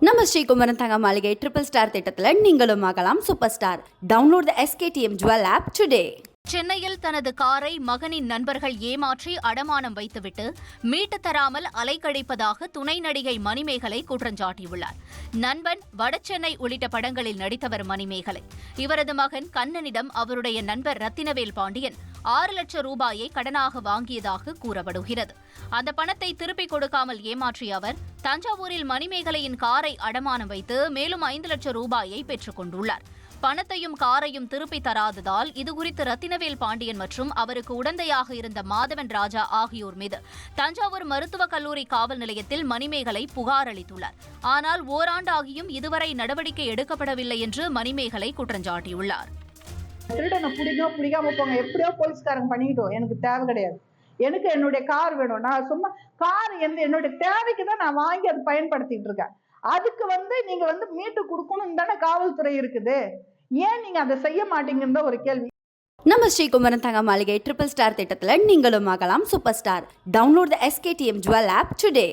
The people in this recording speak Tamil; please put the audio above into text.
நம்ம ஸ்ரீகுமரன் தங்க மாளிகை ட்ரிபிள் ஸ்டார் திட்டத்தில் நீங்களும் ஆகலாம் super star. Download the SKTM jewel app today. சென்னையில் தனது காரை மகனின் நண்பர்கள் ஏமாற்றி அடமானம் வைத்துவிட்டு மீட்டு தராமல் அலைக்கழிப்பதாக துணை நடிகை மணிமேகலை குற்றஞ்சாட்டியுள்ளார். நண்பன் வடசென்னை உள்ளிட்ட படங்களில் நடித்தவர் மணிமேகலை. இவரது மகன் கண்ணனிடம் அவருடைய நண்பர் ரத்தினவேல் பாண்டியன் 6 லட்சம் ரூபாயை கடனாக வாங்கியதாக கூறப்படுகிறது. அந்த பணத்தை திருப்பிக் கொடுக்காமல் ஏமாற்றிய அவர் தஞ்சாவூரில் மணிமேகலையின் காரை அடமானம் வைத்து மேலும் 5 லட்சம் ரூபாயை பெற்றுக் கொண்டுள்ளார். பணத்தையும் காரையும் திருப்பி தராததால் இதுகுறித்து ரத்தினவேல் பாண்டியன் மற்றும் அவருக்கு உடந்தையாக இருந்த மாதவன் ராஜா ஆகியோர் மீது தஞ்சாவூர் மருத்துவக் கல்லூரி காவல் நிலையத்தில் மணிமேகலை புகார் அளித்துள்ளார். ஆனால் ஓராண்டு ஆகியும் இதுவரை நடவடிக்கை எடுக்கப்படவில்லை என்று மணிமேகலை குற்றஞ்சாட்டியுள்ளார். திருடனை பிடிக்காம போங்க, எப்படியோ போலீஸ்காரங்க பண்ணிக்கிட்டோம், எனக்கு தேவை கிடையாது. எனக்கு என்னுடைய கார் வேணும். நான் சும்மா கார் என்னுடைய தேவைக்கு தான் நான் வாங்கி அதை பயன்படுத்திட்டு இருக்கேன். அதுக்கு நீங்க மீட்டு கொடுக்கணும் தானே காவல்துறை இருக்குது. ஏன் நீங்க அதை செய்ய மாட்டீங்கன்ற ஒரு கேள்வி. நம்ம ஸ்ரீகுமரன் தங்க மாளிகை ட்ரிபிள் ஸ்டார் திட்டத்தில் நீங்களும் ஆகலாம் super star. Download the SKTM jewel app today.